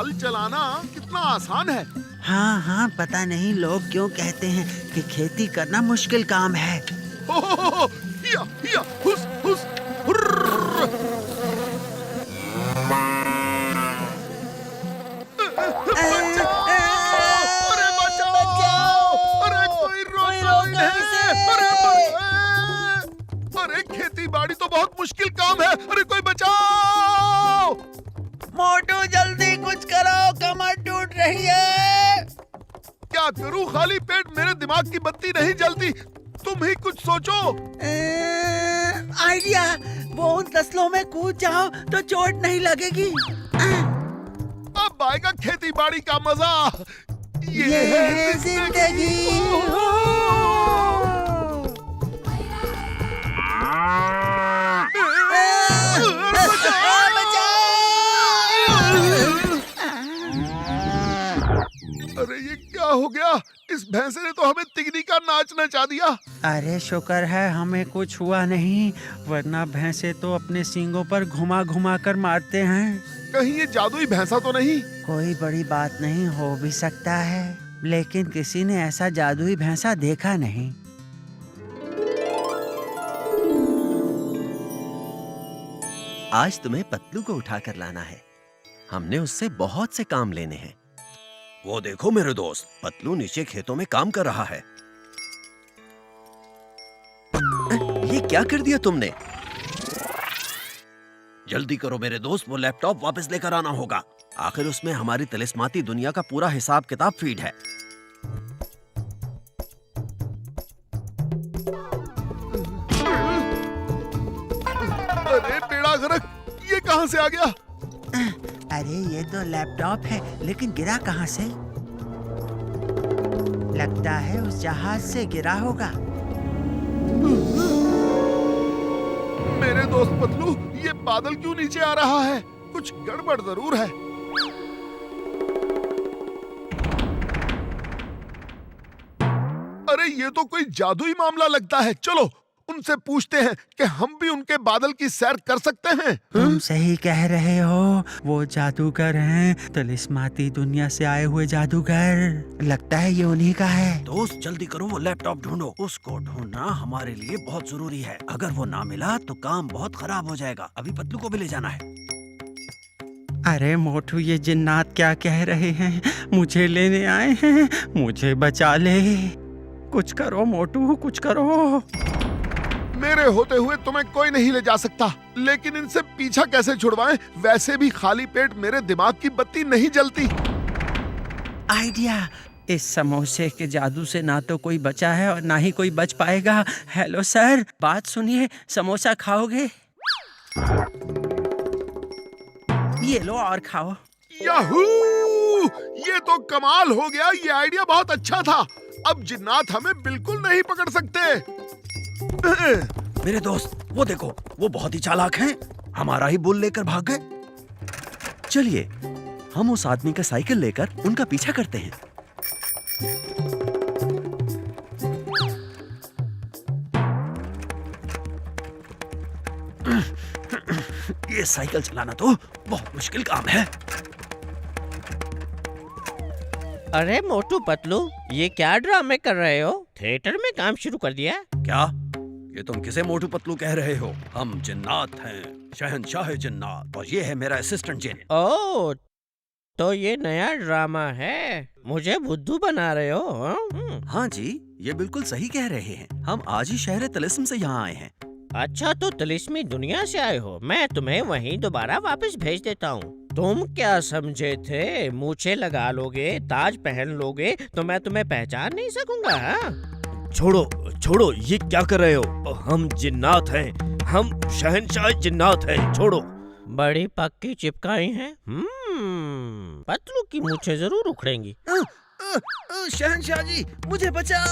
हल चलाना कितना आसान है। हाँ हाँ, पता नहीं लोग क्यों कहते हैं कि खेती करना मुश्किल काम है। हो, हिया, हिया, हुस, हुस, हुर्र। बचाओ! अरे बचाओ! अरे कोई रोको इन्हें! अरे खेती बाड़ी तो बहुत मुश्किल काम है। अरे कोई बचाओ! मोटू जल्दी कुछ करो, कमर टूट रही है। क्या करूं, खाली पेट मेरे दिमाग की बत्ती नहीं जलती। तुम ही कुछ सोचो। आइडिया, वो उन तसलों में कूद जाओ तो चोट नहीं लगेगी। अब आएगा खेती बाड़ी का मजा। ये है जिंदगी। अरे ये क्या हो गया? इस भैंसे ने तो हमें तिगनी का नाच नचा दिया। अरे शुक्र है हमें कुछ हुआ नहीं, वरना भैंसे तो अपने सींगों पर घुमा घुमा कर मारते हैं। कहीं ये जादुई भैंसा तो नहीं? कोई बड़ी बात नहीं, हो भी सकता है, लेकिन किसी ने ऐसा जादुई भैंसा देखा नहीं। आज तुम्हें पतलू को उठा कर लाना है। हमने उससे बहुत से काम लेने हैं। वो देखो मेरे दोस्त, पतलू नीचे खेतों में काम कर रहा है। ये क्या कर दिया तुमने? जल्दी करो मेरे दोस्त, वो लैपटॉप वापस लेकर आना होगा। आखिर उसमें हमारी तिलिस्माती दुनिया का पूरा हिसाब किताब फीड है। अरे बेड़ा गर्क, ये कहां से आ गया? अरे ये तो लैपटॉप है, लेकिन गिरा कहाँ से? लगता है उस जहाज से गिरा होगा। मेरे दोस्त पतलू, ये बादल क्यों नीचे आ रहा है? कुछ गड़बड़ जरूर है। अरे ये तो कोई जादुई मामला लगता है। चलो उनसे पूछते हैं कि हम भी उनके बादल की सैर कर सकते हैं। तुम सही कह रहे हो, वो जादूगर हैं, तिलिस्माती दुनिया से आए हुए जादूगर। लगता है ये उन्हीं का है। दोस्त जल्दी करो, वो लैपटॉप ढूंढो। उसको ढूंढना हमारे लिए बहुत जरूरी है। अगर वो ना मिला तो काम बहुत खराब हो जाएगा। अभी पतलू को भी ले जाना है। अरे मोटू, ये जिन्नात क्या कह रहे हैं? मुझे लेने आए हैं, मुझे बचा ले। कुछ करो मोटू, कुछ करो। मेरे होते हुए तुम्हें कोई नहीं ले जा सकता, लेकिन इनसे पीछा कैसे छुड़वाएं? वैसे भी खाली पेट मेरे दिमाग की बत्ती नहीं जलती। आइडिया, इस समोसे के जादू से ना तो कोई बचा है और ना ही कोई बच पाएगा। हेलो सर, बात सुनिए, समोसा खाओगे? ये लो और खाओ। याहू! ये तो कमाल हो गया। ये आइडिया बहुत अच्छा था। अब जिन्नात हमें बिल्कुल नहीं पकड़ सकते। मेरे दोस्त, वो देखो, वो बहुत ही चालाक हैं। हमारा ही बुल लेकर भाग गए। चलिए हम उस आदमी का साइकिल लेकर उनका पीछा करते हैं। ये साइकिल चलाना तो बहुत मुश्किल काम है। अरे मोटू पतलू, ये क्या ड्रामे कर रहे हो? थिएटर में काम शुरू कर दिया? क्या ये तुम किसे मोटू पतलू कह रहे हो? हम जिन्नात हैं, शहंशाह जिन्नात, और ये है मेरा असिस्टेंट जिन। ओह, तो ये नया ड्रामा है, मुझे बुद्धू बना रहे हो? हाँ जी, ये बिल्कुल सही कह रहे हैं। हम आज ही शहर तिलिस्म से यहाँ आए हैं। अच्छा, तो तिलिस्मी दुनिया से आए हो? मैं तुम्हें वहीं दोबारा वापस भेज देता हूँ। तुम क्या समझे थे, मूछें लगा लोगे, ताज पहन लोगे तो मैं तुम्हें पहचान नहीं सकूंगा? हाँ? छोड़ो छोड़ो, ये क्या कर रहे हो? हम जिन्नात हैं, हम शहंशाह जिन्नात हैं। छोड़ो। बड़ी पक्की चिपकाई है। पतलू की मूछें जरूर उखड़ेंगी। शहंशाह जी, मुझे बचाओ।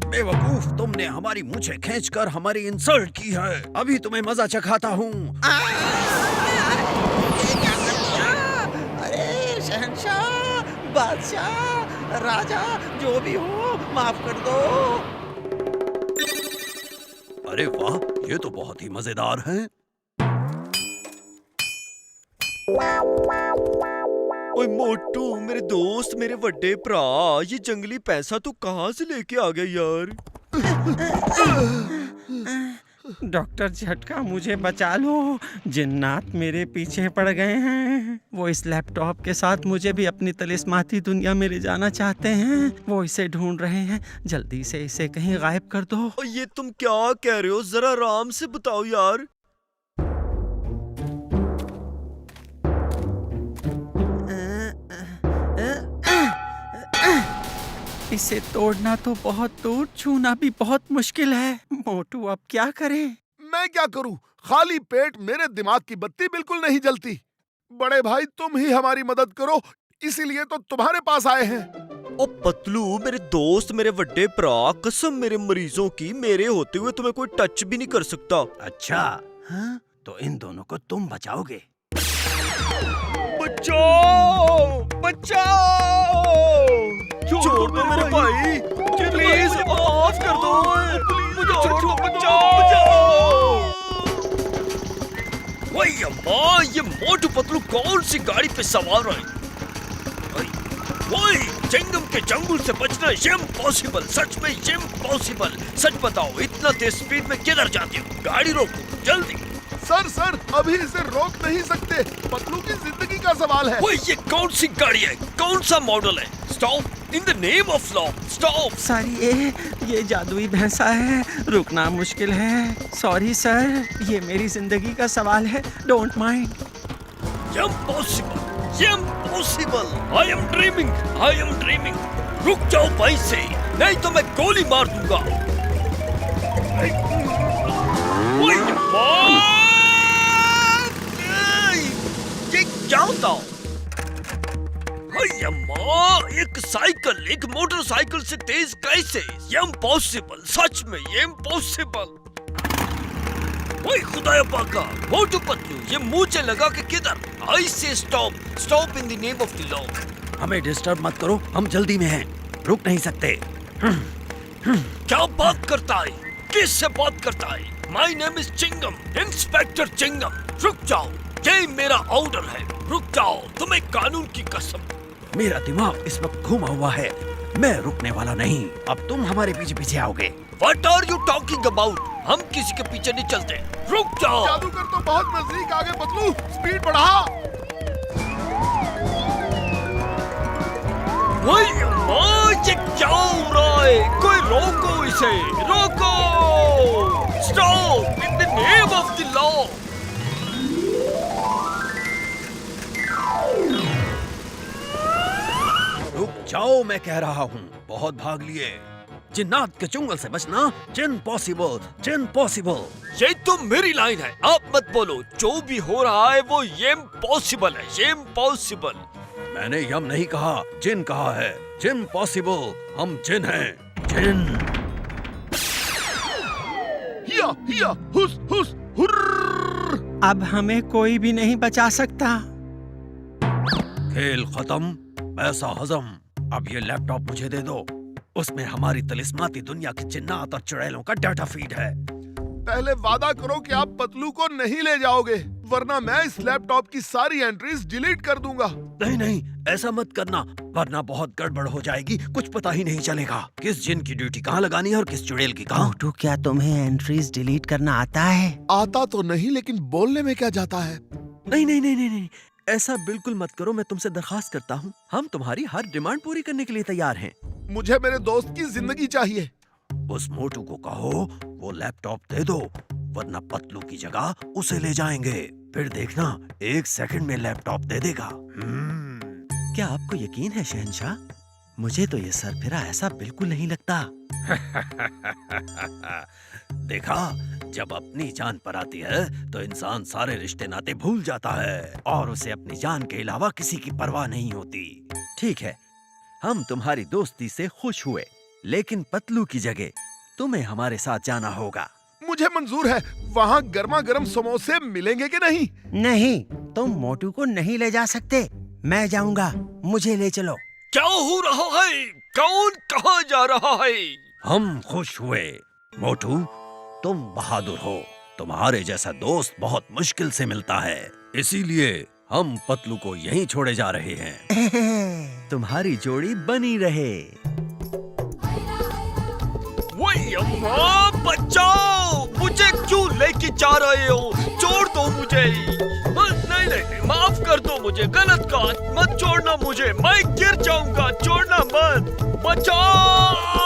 बेवकूफ, तुमने हमारी मूछें खींचकर हमारी इंसल्ट की है। अभी तुम्हें मजा चखाता हूँ। अरे शहंशाह, बादशाह, राजा, जो भी हो, माफ कर दो। अरे वाह, ये तो बहुत ही मजेदार है। ओए मोटू मेरे दोस्त, मेरे बड़े भरा, ये जंगली पैसा तू कहाँ से लेके आ गया यार? डॉक्टर झटका, मुझे बचा लो। जिन्नात मेरे पीछे पड़ गए हैं। वो इस लैपटॉप के साथ मुझे भी अपनी तिलिस्माती दुनिया में ले जाना चाहते हैं। वो इसे ढूंढ रहे हैं। जल्दी से इसे कहीं गायब कर दो। और ये तुम क्या कह रहे हो? जरा आराम से बताओ यार। इसे तोड़ना तो बहुत दूर, छूना भी बहुत मुश्किल है। मोटू अब क्या करें? मैं क्या करूं? खाली पेट मेरे दिमाग की बत्ती बिल्कुल नहीं जलती। बड़े भाई तुम ही हमारी मदद करो, इसीलिए तो तुम्हारे पास आए हैं। ओ पतलू मेरे दोस्त, मेरे बड़े भरा, कसम मेरे मरीजों की, मेरे होते हुए तुम्हें कोई टच भी नहीं कर सकता। अच्छा, हाँ? तो इन दोनों को तुम बचाओगे। बचाओ! बचाओ! छोड़ दो मेरे भाई, प्लीज माफ कर दो, मुझे छोड़ दो, बचाओ! वही अम्मा, ये मोटू पतलू कौन सी गाड़ी पे सवार है? वही चिंगम के जंगल से बचना इम्पॉसिबल, सच में इम्पॉसिबल। सच बताओ, इतना तेज स्पीड में किधर जाती हो? गाड़ी रोको जल्दी। सर अभी इसे रोक नहीं सकते, पतलू की जिंदगी का सवाल है। वो ये कौन सी गाड़ी है? कौन सा मॉडल है? Stop in the name of law, stop. Sir ये जादुई भैंसा है, रुकना मुश्किल है। सॉरी सर, ये मेरी जिंदगी का सवाल है, don't mind. Impossible, I am dreaming. रुक जाओ भाई से, नहीं तो मैं गोली मार दूंगा। ये क्या होता? एक साइकिल एक मोटरसाइकिल से तेज कैसे? ये इम्पॉसिबल, सच में ये इम्पॉसिबल। ओए खुदाया पाका, मोटू पतलू, ये मुझे लगा कि किधर? आई से stop in the name of the law. हमें डिस्टर्ब मत करो, हम जल्दी में हैं, रुक नहीं सकते। क्या बात करता है? किससे बात करता है? My name is Chingam, inspector Chingam. रुक जाओ, ये मेरा ऑर्डर है, रुक जाओ, तुम्हें कानून की कसम। मेरा दिमाग इस वक्त घूमा हुआ है, मैं रुकने वाला नहीं। अब तुम हमारे पीछे पीछे आओगे। What are you talking about? हम किसी के पीछे नहीं चलते, रुक जाओ। जादूगर तो बहुत नजदीक आ गए पतलू, स्पीड बढ़ा। वही ये क्या हो रहा है? कोई रोको इसे, रोको! Stop in the name of the law. रुक जाओ, मैं कह रहा हूँ, बहुत भाग लिए। जिन्नात के चुंगल से बचना इम्पॉसिबल। ये तो मेरी लाइन है, आप मत बोलो। जो भी हो रहा है वो ये इम्पॉसिबल है, ये इम्पॉसिबल। मैंने यम नहीं कहा, जिन कहा है। जिन पॉसिबल, हम जिन हैं, जिन। हिया हुस हुर्र। अब हमें कोई भी नहीं बचा सकता। खेल खत्म, पैसा हजम। अब ये लैपटॉप मुझे दे दो, उसमें हमारी तिलिस्माती दुनिया की जिन्नात और चुड़ैलों का डाटा फीड है। पहले वादा करो कि आप पतलू को नहीं ले जाओगे, वरना मैं इस लैपटॉप की सारी एंट्रीज डिलीट कर दूंगा। नहीं, ऐसा मत करना, वरना बहुत गड़बड़ हो जाएगी। कुछ पता ही नहीं चलेगा किस जिन की ड्यूटी कहाँ लगानी है और किस चुड़ैल की कहाँ। मोटू, क्या तुम्हें एंट्रीज डिलीट करना आता है? आता तो नहीं, लेकिन बोलने में क्या जाता है। नहीं, ऐसा बिल्कुल मत करो। मैं तुमसे दरखास्त करता हूँ, हम तुम्हारी हर डिमांड पूरी करने के लिए तैयार हैं। मुझे मेरे दोस्त की जिंदगी चाहिए। उस मोटू को कहो वो लैपटॉप दे दो, वरना पतलू की जगह उसे ले जाएंगे। फिर देखना, 1 सेकंड में लैपटॉप दे देगा। क्या आपको यकीन है शहंशाह? मुझे तो ये सरफिरा ऐसा बिल्कुल नहीं लगता। देखा, जब अपनी जान पर आती है तो इंसान सारे रिश्ते नाते भूल जाता है और उसे अपनी जान के अलावा किसी की परवाह नहीं होती। ठीक है, हम तुम्हारी दोस्ती से खुश हुए, लेकिन पतलू की जगह तुम्हें हमारे साथ जाना होगा। मुझे मंजूर है। वहाँ गर्मा गर्म समोसे मिलेंगे कि नहीं? नहीं, तुम मोटू को नहीं ले जा सकते। मैं जाऊंगा, मुझे ले चलो। क्या हो रहा है? कौन कहाँ जा रहा है? हम खुश हुए। मोटू, तुम बहादुर हो। तुम्हारे जैसा दोस्त बहुत मुश्किल से मिलता है, इसीलिए हम पतलू को यहीं छोड़े जा रहे हैं। तुम्हारी जोड़ी बनी रहे। वही अम्मा, बचाओ! मुझे क्यों लेके जा रहे हो? छोड़ दो मुझे। नहीं, माफ कर दो मुझे। गलत कहा, मत छोड़ना मुझे। मैं गिर जाऊंगा, छोड़ना मत। बचाओ!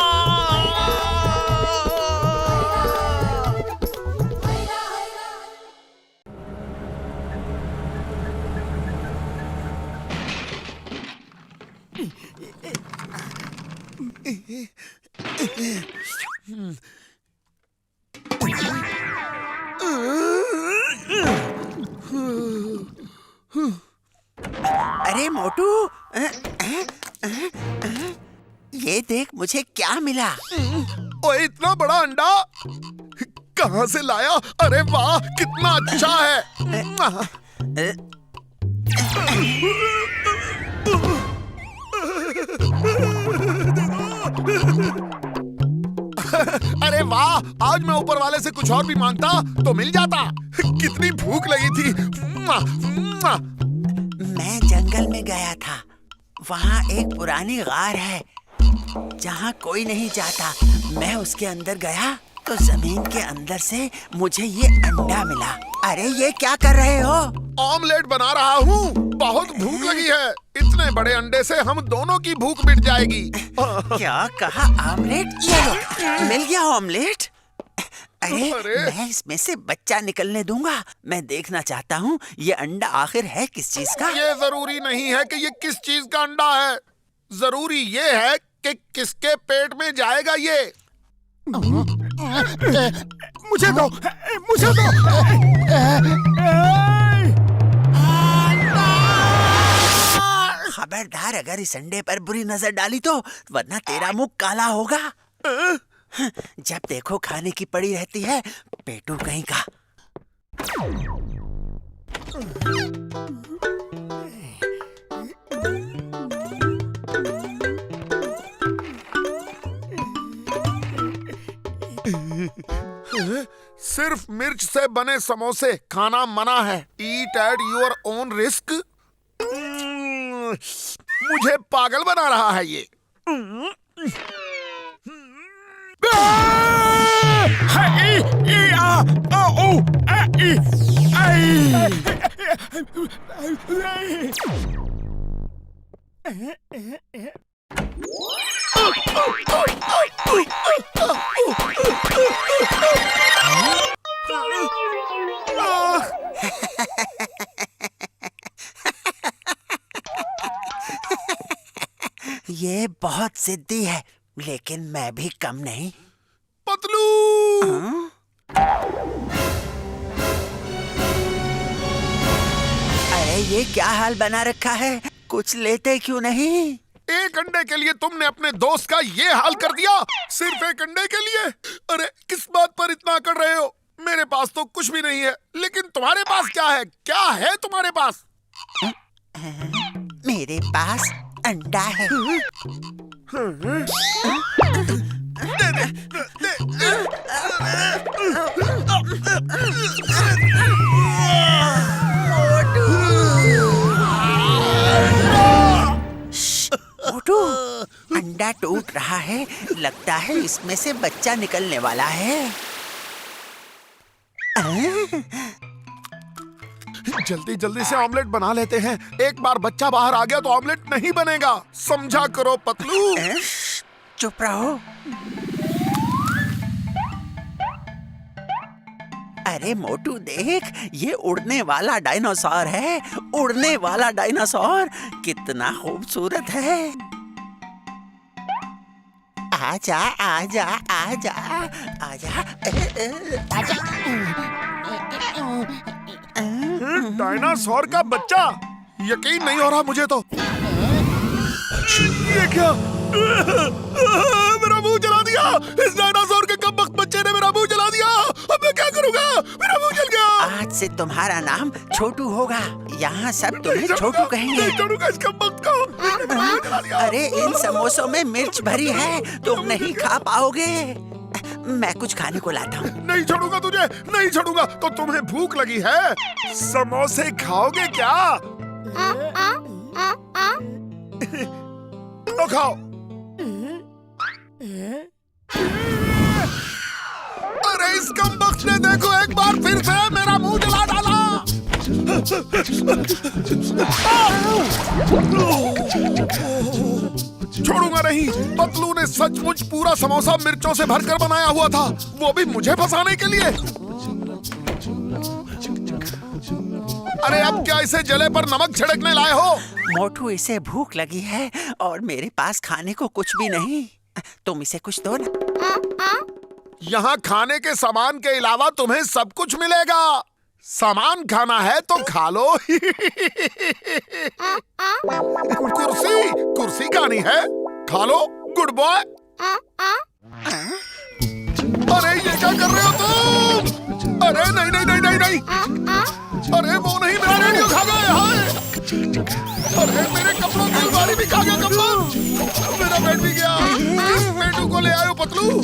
अरे मोटू, ये देख मुझे क्या मिला। ओए, इतना बड़ा अंडा कहाँ से लाया? अरे वाह, कितना अच्छा है। अरे वाह, आज मैं ऊपर वाले से कुछ और भी मांगता तो मिल जाता। कितनी भूख लगी थी। मैं जंगल में गया था। वहाँ एक पुरानी गार है जहाँ कोई नहीं जाता। मैं उसके अंदर गया तो जमीन के अंदर से मुझे ये अंडा मिला। अरे ये क्या कर रहे हो? ऑमलेट बना रहा हूँ। बहुत भूख लगी है। इतने बड़े अंडे से हम दोनों की भूख मिट जाएगी। क्या कहा? ऑमलेट? ये लो, मिल गया ऑमलेट। अरे मैं इसमें से बच्चा निकलने दूंगा। मैं देखना चाहता हूँ ये अंडा आखिर है किस चीज का। ये जरूरी नहीं है कि ये किस चीज का अंडा है। जरूरी ये है कि किसके पेट में जाएगा ये। मुझे दो, मुझे दो। खबरदार, अगर इस अंडे पर बुरी नजर डाली तो, वरना तेरा मुंह काला होगा। जब देखो खाने की पड़ी रहती है, पेटू कहीं का। सिर्फ मिर्च से बने समोसे खाना मना है। ईट एट योर ओन रिस्क। मुझे पागल बना रहा है ये। ये बहुत जिद्दी है, लेकिन मैं भी कम नहीं। पतलू! अरे ये क्या हाल बना रखा है? कुछ लेते क्यों नहीं? एक अंडे के लिए तुमने अपने दोस्त का ये हाल कर दिया? सिर्फ एक अंडे के लिए? अरे किस बात पर इतना कर रहे हो? मेरे पास तो कुछ भी नहीं है, लेकिन तुम्हारे पास क्या है? क्या है तुम्हारे पास? मेरे पास अंडा है। मोटू, अंडा टूट रहा है। लगता है इसमें से बच्चा निकलने वाला है। जल्दी जल्दी से ऑमलेट बना लेते हैं। एक बार बच्चा बाहर आ गया तो ऑमलेट नहीं बनेगा। समझा करो पतलू। चुप रहो। अरे मोटू देख, ये उड़ने वाला डायनासोर है। उड़ने वाला डायनासोर कितना खूबसूरत है। आजा आजा आजा आजा आजा। डायनासोर का बच्चा? यकीन नहीं हो रहा मुझे तो। ये क्या? मेरा मुंह जला दिया। इस डायनासोर के कमबख्त बच्चे ने मेरा मुंह जला दिया। अब मैं क्या करूंगा? मेरा मुंह जल गया। आज से तुम्हारा नाम छोटू होगा। यहाँ सब तुम्हें छोटू कहेंगे। नहीं छोड़ूंगा इस कमबख्त को। अरे इन समोसों में मिर्च भरी है, तुम नहीं खा पाओगे। मैं कुछ खाने को लाता हूँ। नहीं छोड़ूंगा तुझे, नहीं छोड़ूंगा। तो तुम्हें भूख लगी है, समोसे खाओगे क्या? तो खाओ। अरे इस कमबख्त ने देखो एक बार फिर से मेरा मुंह जला डाला। छोड़ूंगा नहीं। पतलू ने सचमुच पूरा समोसा मिर्चों से भरकर बनाया हुआ था, वो भी मुझे फंसाने के लिए। अरे अब क्या इसे जले पर नमक छिड़कने लाए हो? मोटू, इसे भूख लगी है और मेरे पास खाने को कुछ भी नहीं। तुम इसे कुछ दो ना। यहाँ खाने के सामान के अलावा तुम्हें सब कुछ मिलेगा। सामान खाना है तो खा लो। कुर्सी कुर्सी खानी है, खा लो। Good boy. अरे ये क्या कर रहे हो तुम? अरे नहीं नहीं नहीं नहीं नहीं। अरे वो नहीं, मेरा रेडियो खा गए। हाय, अरे मेरे कपड़ों की अलमारी भी खा गया कपड़ा। मेरा बेड भी गया। इस पेटू को ले आयो पतलू।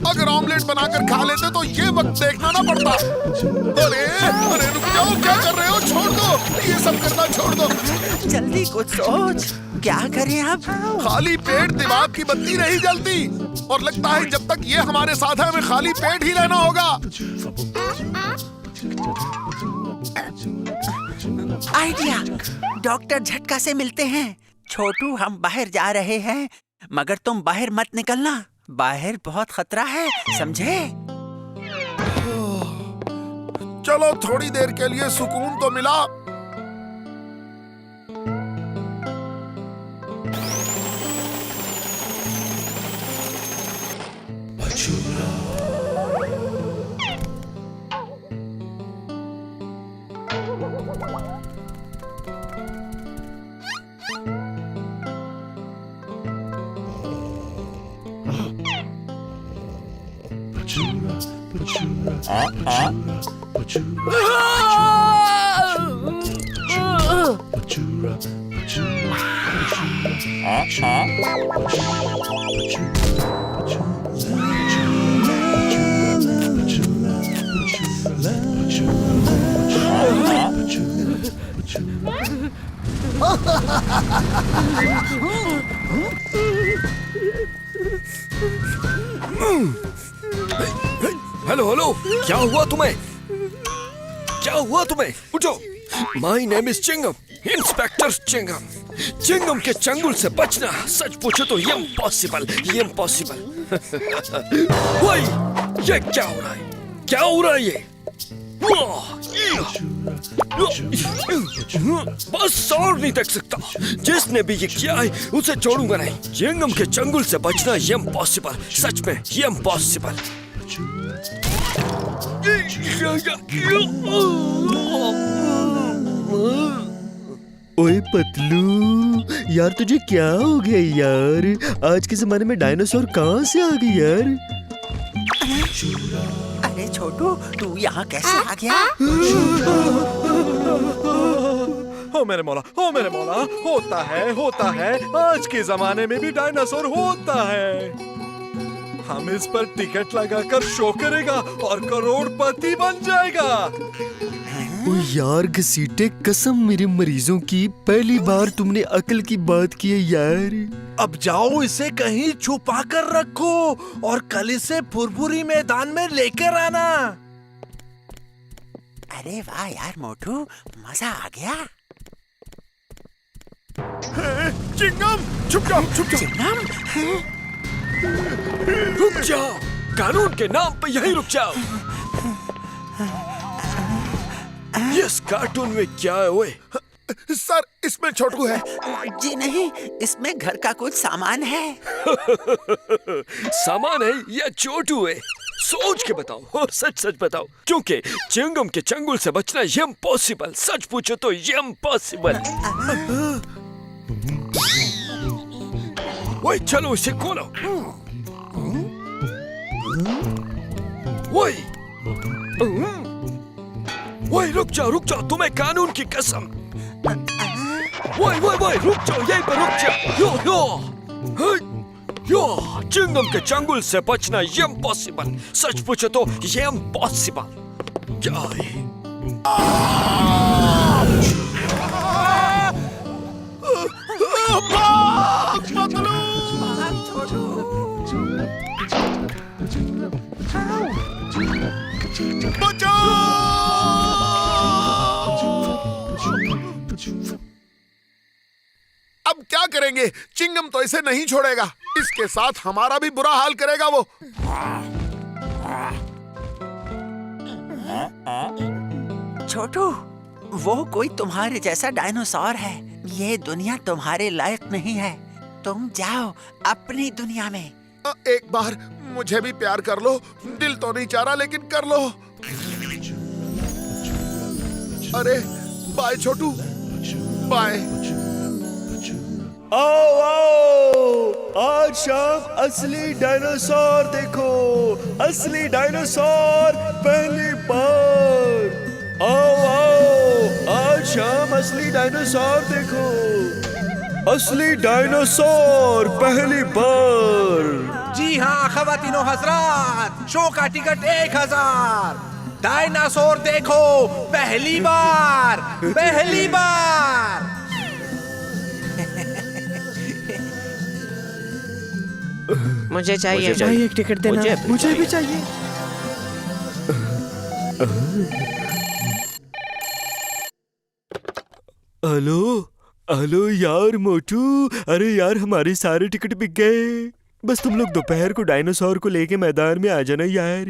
अगर ऑमलेट बनाकर खा लेते तो ये वक्त देखना ना पड़ता। अरे अरे रुक जाओ, क्या कर रहे हो? छोड़ दो, ये सब करना छोड़ दो। जल्दी कुछ सोच, क्या करें अब? खाली पेट दिमाग की बत्ती नहीं जलती, और लगता है जब तक ये हमारे साथ है हमें खाली पेट ही रहना होगा। आइडिया, डॉक्टर झटका से मिलते हैं। छोटू, हम बाहर जा रहे हैं, मगर तुम बाहर मत निकलना। बाहर बहुत खतरा है, समझे? चलो थोड़ी देर के लिए सुकून तो मिला। हेलो हेलो, क्या हुआ तुम्हें? क्या हुआ तुम्हें? उठो। My name is Chingam, inspector Chingam. Chingam के चंगुल से बचना सच पूछो तो ये इम्पॉसिबल, ये इम्पॉसिबल। वही, ये क्या हो रहा है? क्या हो रहा है ये? बस और नहीं देख सकता। जिसने भी ये किया है उसे छोड़ूंगा नहीं। चिंगम के चंगुल से बचना ये इम्पॉसिबल, सच में ये इम्पॉसिबल। ओए पतलू, यार तुझे क्या हो गया यार? आज के जमाने में डायनासोर कहाँ से आ गई यार? अरे छोटू, तू यहाँ कैसे आ गया? ओ मेरे मौला, ओ मेरे मौला, होता है। आज के जमाने में भी डायनासोर होता है। हम इस पर टिकट लगाकर शो करेगा और करोड़पति बन जाएगा। ओ यार घसीटे, कसम मेरे मरीजों की, पहली बार तुमने अकल की बात की है यार। अब जाओ, इसे कहीं छुपा कर रखो और कल इसे फुरफुरी मैदान में लेकर आना। अरे वाह यार मोटू, मजा आ गया। चिंगम, छुप जाओ, छुप जाओ। चिंगम, रुक जाओ, कानून के नाम पे यहीं रुक जाओ। इस कार्टून में क्या है ओए? सर, इसमें छोटू है। जी नहीं, इसमें घर का कुछ सामान है। सामान है या छोटू है? सोच के बताओ और सच सच बताओ, क्योंकि चिंगम के चंगुल से बचना ये इम्पॉसिबल। सच पूछो तो ये इम्पॉसिबल। ओए चलो इसे खोलो। ओए ओए रुक जाओ, तुम्हें कानून की कसम। ओए रुक जाओ, यहीं पर रुक जाओ। यो चिंगम के चंगुल से बचना ये इम्पॉसिबल। सच पूछो तो ये इम्पॉसिबल। अब क्या करेंगे? चिंगम तो इसे नहीं छोड़ेगा। इसके साथ हमारा भी बुरा हाल करेगा वो। छोटू, वो कोई तुम्हारे जैसा डायनासोर है। ये दुनिया तुम्हारे लायक नहीं है। तुम जाओ अपनी दुनिया में। एक बार मुझे भी प्यार कर लो। दिल तो नहीं चाह रहा लेकिन कर लो। अरे बाय छोटू, बाय। आओ आओ, आज शाम असली डायनासोर देखो। असली डायनासोर पहली बार। आओ आओ, आज शाम असली डायनासोर देखो। असली डायनासोर पहली बार। जी हाँ ख़वातीनो हज़रात, शो का टिकट 1000। डायनासोर देखो पहली बार, पहली बार। मुझे चाहिए एक टिकट देना। मुझे भी चाहिए। हेलो हेलो यार मोटू, अरे यार हमारे सारे टिकट बिक गए। बस तुम लोग दोपहर को डायनासोर को लेके मैदान में आ जाना यार।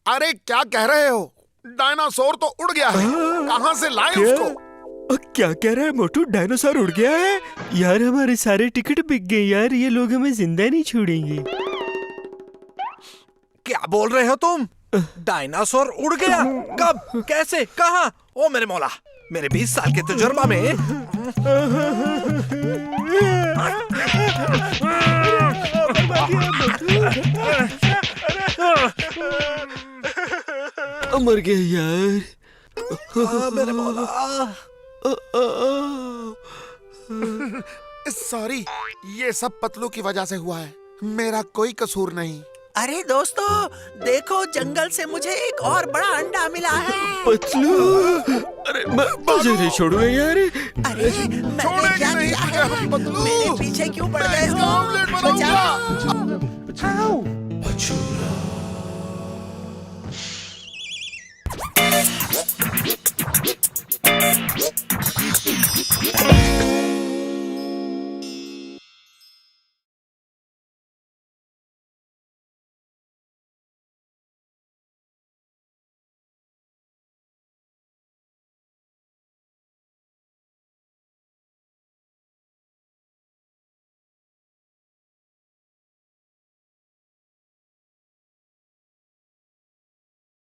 अरे क्या कह रहे हो? डायनासोर तो उड़ गया है। कहां से लाए क्या? उसको? क्या कह रहा है मोटू? डायनासोर उड़ गया है? यार हमारे सारे टिकट बिक गए यार, ये लोग हमें जिंदा नहीं छोड़ेंगे। क्या बोल रहे हो तुम? डायनासोर उड़ गया? कब, कैसे, कहाँ? ओ मेरे मौला, मेरे 20 साल के तजुर्बा में। मर गया यार। मेरे मौला। सॉरी, ये सब पतलू की वजह से हुआ है। मेरा कोई कसूर नहीं। अरे दोस्तों, देखो जंगल से मुझे एक और बड़ा अंडा मिला है। पतलू, अरे मुझे नहीं छोड़ूंगा यार। अरे मैंने छोड़ेंगे क्या नहीं किया तुझे है? हम, पतलू। मेरे पीछे क्यों पड़ मैं गए इसका हो? ऑमलेट बनाऊंगा। बचाओ।